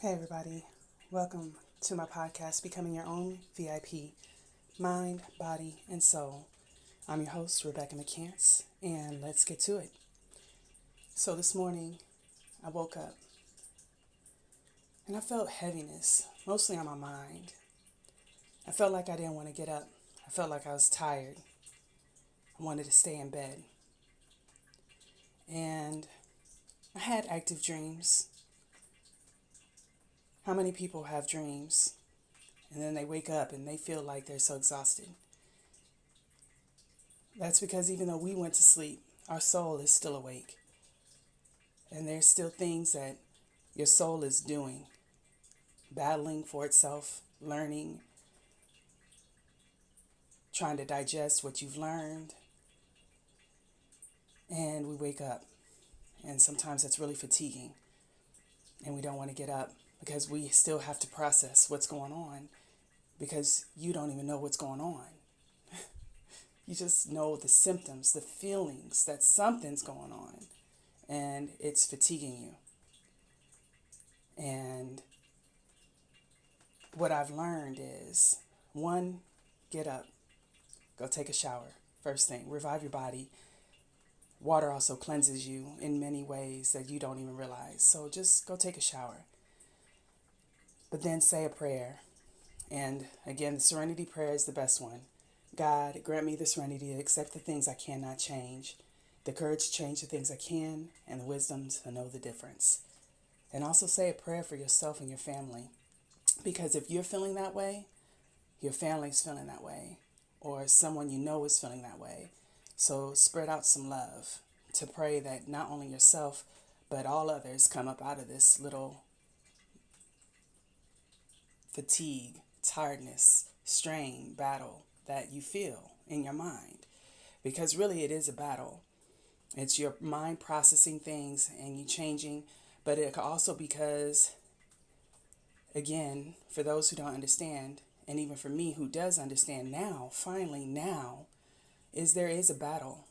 Hey everybody, welcome to my podcast, Becoming Your Own VIP, Mind, Body, and Soul. I'm your host, Rebecca McCants, and let's get to it. So this morning, I woke up and I felt heaviness, mostly on my mind. I felt like I didn't want to get up. I felt like I was tired. I wanted to stay in bed. And I had active dreams. How many people have dreams and then they wake up and they feel like they're so exhausted? That's because even though we went to sleep, our soul is still awake. And there's still things that your soul is doing, battling for itself, learning, trying to digest what you've learned. And we wake up. And sometimes that's really fatiguing. And we don't want to get up because we still have to process what's going on because you don't even know what's going on. You just know the symptoms, the feelings that something's going on, and it's fatiguing you. And what I've learned is, one, get up, go take a shower. First thing, revive your body. Water also cleanses you in many ways that you don't even realize. So just go take a shower. But then say a prayer. And again, the serenity prayer is the best one. God, grant me the serenity to accept the things I cannot change, the courage to change the things I can, and the wisdom to know the difference. And also say a prayer for yourself and your family. Because if you're feeling that way, your family's feeling that way, or someone you know is feeling that way. So spread out some love to pray that not only yourself, but all others come up out of this little fatigue, tiredness, strain, battle that you feel in your mind. Because really it is a battle. It's your mind processing things and you changing, but it could also because, again, for those who don't understand, and even for me who does understand now, finally now, is there is a battle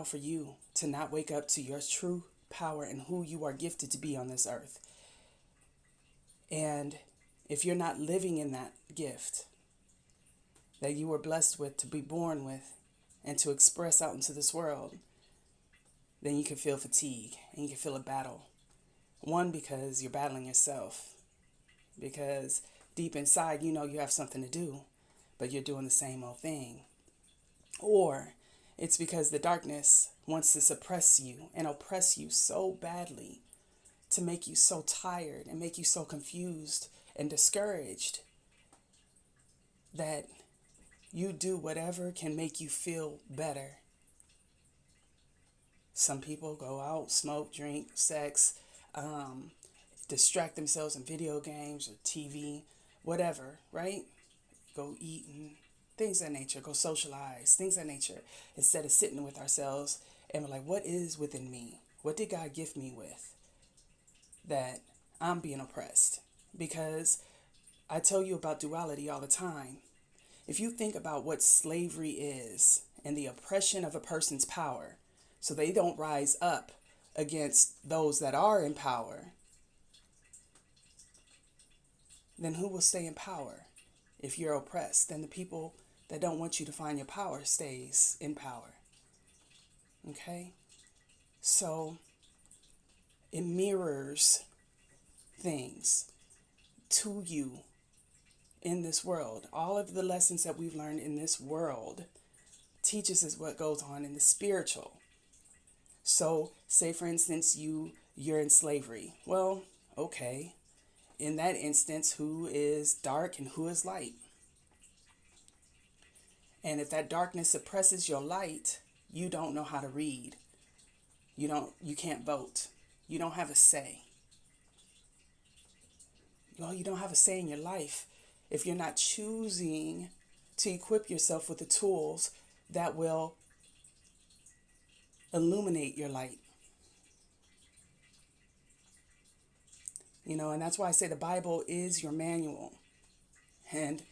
for you to not wake up to your true power and who you are gifted to be on this earth. And if you're not living in that gift that you were blessed with to be born with and to express out into this world, then you can feel fatigue and you can feel a battle. One, because you're battling yourself. Because deep inside, you know you have something to do, but you're doing the same old thing. Or it's because the darkness wants to suppress you and oppress you so badly to make you so tired and make you so confused and discouraged that you do whatever can make you feel better. Some people go out, smoke, drink, sex, distract themselves in video games or TV, whatever, right? Go eat and things of that nature, go socialize, things of that nature, instead of sitting with ourselves and we're like, what is within me? What did God gift me with that I'm being oppressed? Because I tell you about duality all the time. If you think about what slavery is and the oppression of a person's power, so they don't rise up against those that are in power, then who will stay in power? If you're oppressed, then the people that don't want you to find your power stays in power. Okay? So it mirrors things to you in this world. All of the lessons that we've learned in this world teaches us what goes on in the spiritual. So say for instance you're in slavery. Well, okay. In that instance, who is dark and who is light? And if that darkness suppresses your light, you don't know how to read. You can't vote. You don't have a say. Well, you don't have a say in your life if you're not choosing to equip yourself with the tools that will illuminate your light. And that's why I say the Bible is your manual. And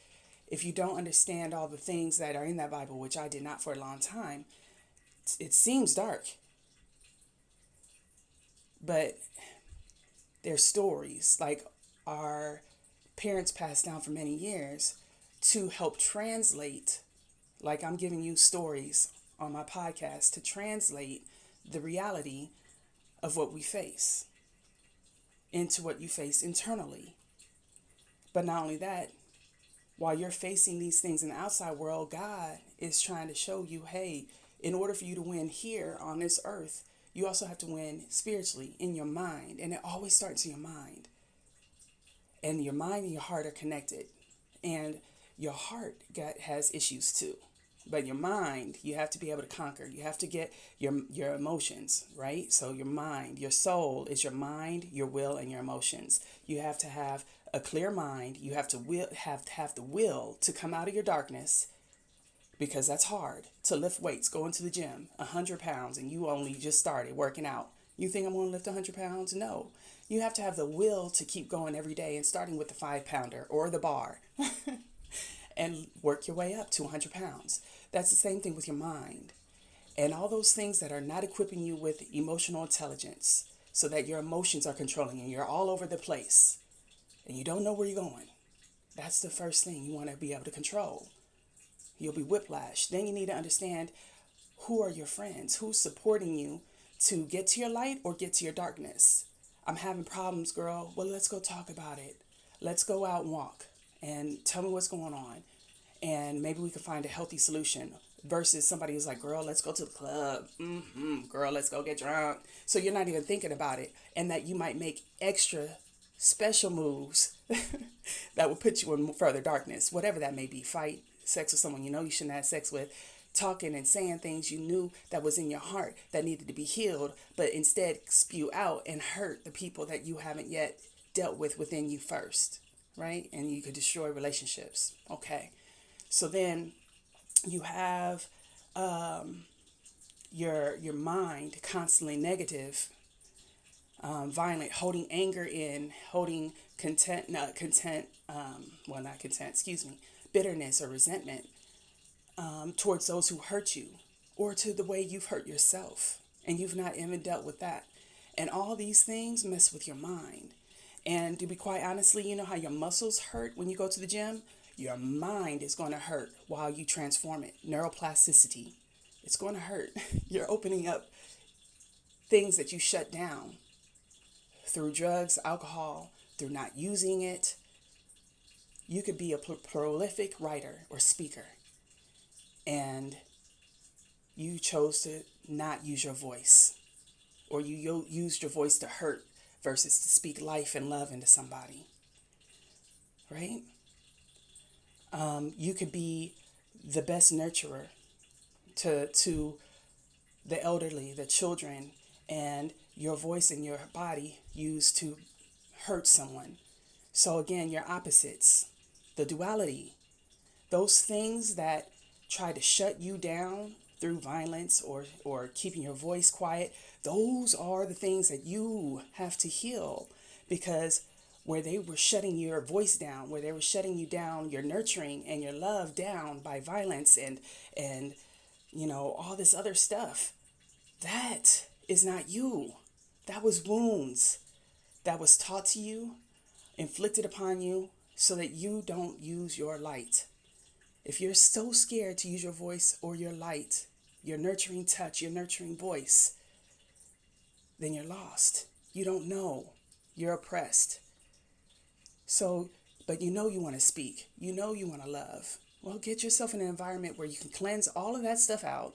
if you don't understand all the things that are in that Bible, which I did not for a long time, it seems dark. But there's stories. Like our parents passed down for many years to help translate, like I'm giving you stories on my podcast, to translate the reality of what we face into what you face internally. But not only that, while you're facing these things in the outside world, God is trying to show you, hey, in order for you to win here on this earth, you also have to win spiritually in your mind. And it always starts in your mind. And your mind and your heart are connected. And your heart has issues too. But your mind, you have to be able to conquer. You have to get your emotions, right? So your mind, your soul is your mind, your will, and your emotions. You have to have a clear mind. You have to have the will to come out of your darkness, because that's hard. To lift weights, go into the gym, 100 pounds, and you only just started working out. You think I'm going to lift 100 pounds? No. You have to have the will to keep going every day, and starting with the 5-pounder or the bar and work your way up to 100 pounds. That's the same thing with your mind. And all those things that are not equipping you with emotional intelligence, so that your emotions are controlling you. You're all over the place and you don't know where you're going. That's the first thing you want to be able to control. You'll be whiplash. Then you need to understand, who are your friends? Who's supporting you to get to your light or get to your darkness? I'm having problems, girl. Well, let's go talk about it. Let's go out and walk and tell me what's going on. And maybe we can find a healthy solution, versus somebody who's like, girl, let's go to the club. Girl, let's go get drunk. So you're not even thinking about it. And that you might make extra special moves that will put you in further darkness, whatever that may be. Fight, sex with someone you know you shouldn't have sex with, talking and saying things you knew that was in your heart that needed to be healed, but instead spew out and hurt the people that you haven't yet dealt with within you first, right? And you could destroy relationships. Okay. So then you have your mind constantly negative, violent, holding anger in, holding bitterness or resentment towards those who hurt you, or to the way you've hurt yourself, and you've not even dealt with that. And all these things mess with your mind. And to be quite honestly, you know how your muscles hurt when you go to the gym? Your mind is going to hurt while you transform it. Neuroplasticity. It's going to hurt. You're opening up things that you shut down through drugs, alcohol, through not using it. You could be a prolific writer or speaker, and you chose to not use your voice, or you used your voice to hurt versus to speak life and love into somebody, right? You could be the best nurturer to the elderly, the children, and your voice and your body used to hurt someone. So again, your opposites, the duality, those things that try to shut you down through violence or keeping your voice quiet, those are the things that you have to heal. Because where they were shutting your voice down, where they were shutting you down, your nurturing and your love down by violence and you know, all this other stuff, that is not you. That was wounds that was taught to you, inflicted upon you, so that you don't use your light. If you're so scared to use your voice or your light, your nurturing touch, your nurturing voice, then you're lost. You don't know. You're oppressed. So, but you know you want to speak. You know you want to love. Well, get yourself in an environment where you can cleanse all of that stuff out.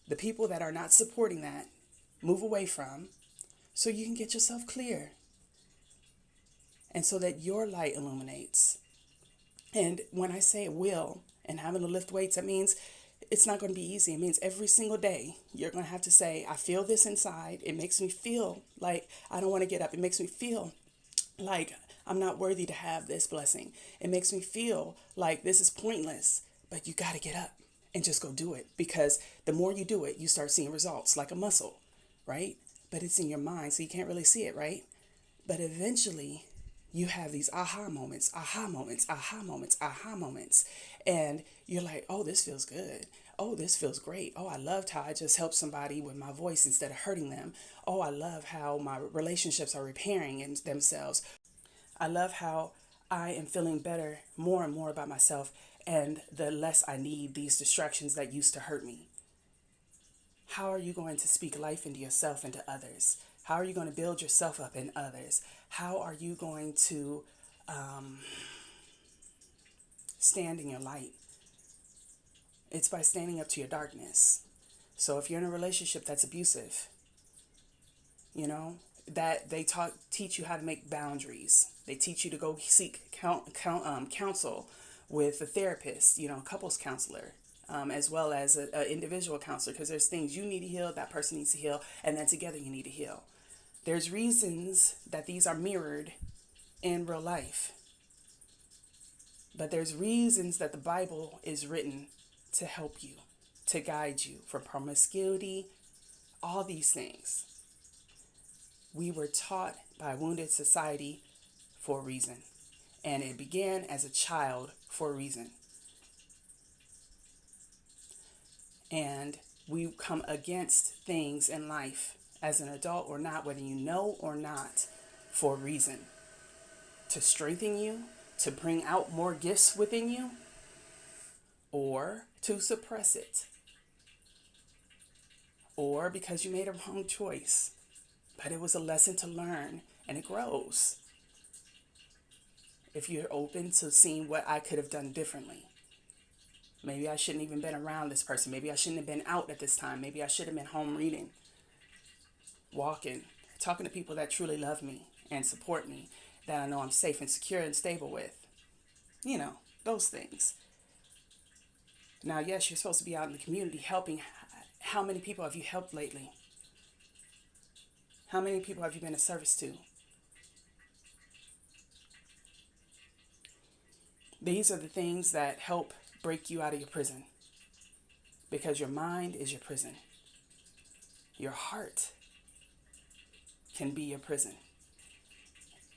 The people that are not supporting that, move away from, so you can get yourself clear. And so that your light illuminates. And when I say will and having to lift weights, that means it's not going to be easy. It means every single day you're going to have to say, I feel this inside. It makes me feel like I don't want to get up. It makes me feel like I'm not worthy to have this blessing. It makes me feel like this is pointless, but you got to get up and just go do it, because the more you do it, you start seeing results like a muscle, right? But it's in your mind, so you can't really see it, right? But eventually you have these aha moments, and you're like, oh, this feels good. Oh, this feels great. Oh, I loved how I just helped somebody with my voice instead of hurting them. Oh, I love how my relationships are repairing themselves. I love how I am feeling better more and more about myself, and the less I need these distractions that used to hurt me. How are you going to speak life into yourself and to others? How are you going to build yourself up in others? How are you going to stand in your light? It's by standing up to your darkness. So if you're in a relationship that's abusive, you know, that they teach you how to make boundaries. They teach you to go seek counsel with a therapist, you know, a couples counselor, as well as an individual counselor, because there's things you need to heal, that person needs to heal, and then together you need to heal. There's reasons that these are mirrored in real life, but there's reasons that the Bible is written to help you, to guide you from promiscuity, all these things. We were taught by a wounded society for a reason. And it began as a child for a reason. And we come against things in life as an adult or not, whether you know or not, for a reason. To strengthen you, to bring out more gifts within you, or to suppress it. Or because you made a wrong choice. But it was a lesson to learn, and it grows. If you're open to seeing what I could have done differently. Maybe I shouldn't even been around this person. Maybe I shouldn't have been out at this time. Maybe I should have been home reading, walking, talking to people that truly love me and support me, that I know I'm safe and secure and stable with. You know, those things. Now, yes, you're supposed to be out in the community helping. How many people have you helped lately? How many people have you been of service to? These are the things that help break you out of your prison. Because your mind is your prison. Your heart can be your prison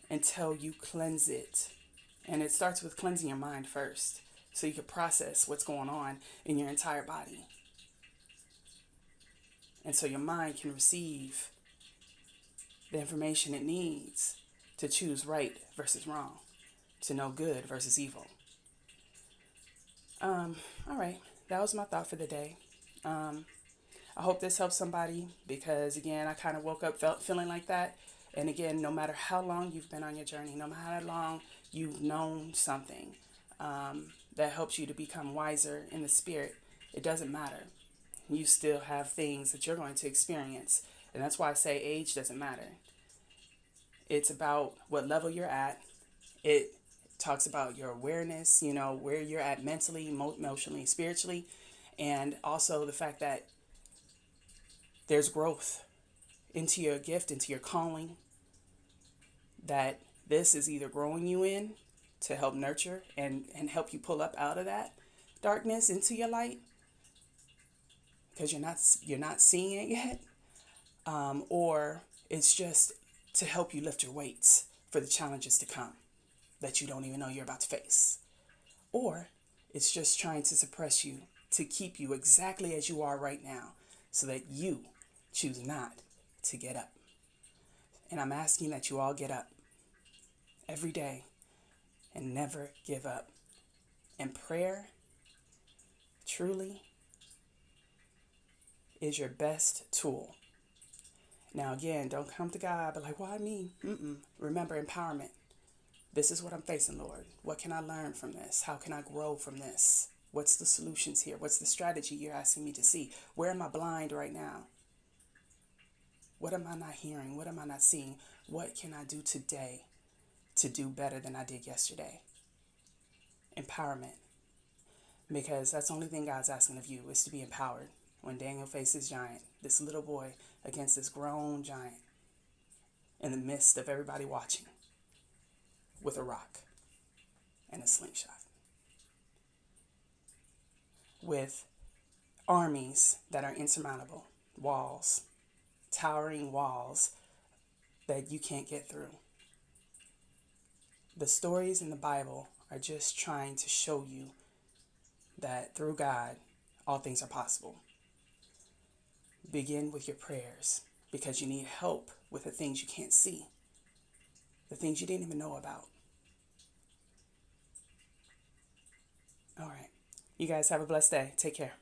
until you cleanse it. And it starts with cleansing your mind first, so you can process what's going on in your entire body. And so your mind can receive the information it needs to choose right versus wrong, to know good versus evil. All right, that was my thought for the day. I hope this helps somebody, because again, I kind of woke up feeling like that. And again, no matter how long you've been on your journey, no matter how long you've known something that helps you to become wiser in the spirit, it doesn't matter. You still have things that you're going to experience. And that's why I say age doesn't matter. It's about what level you're at. It talks about your awareness, you know, where you're at mentally, emotionally, spiritually, and also the fact that there's growth into your gift, into your calling, that this is either growing you in to help nurture and help you pull up out of that darkness into your light, because you're not seeing it yet, or it's just to help you lift your weights for the challenges to come that you don't even know you're about to face, or it's just trying to suppress you to keep you exactly as you are right now, so that you choose not to get up. And I'm asking that you all get up every day and never give up. And prayer truly is your best tool. Now again, don't come to God but like, why me? Remember empowerment. This is what I'm facing, Lord. What can I learn from this? How can I grow from this? What's the solutions here? What's the strategy you're asking me to see? Where am I blind right now? What am I not hearing? What am I not seeing? What can I do today to do better than I did yesterday? Empowerment. Because that's the only thing God's asking of you, is to be empowered. When Daniel faced this giant, this little boy against this grown giant, in the midst of everybody watching, with a rock and a slingshot, with armies that are insurmountable, walls, towering walls that you can't get through. The stories in the Bible are just trying to show you that through God, all things are possible. Begin with your prayers because you need help with the things you can't see, the things you didn't even know about. All right. You guys have a blessed day. Take care.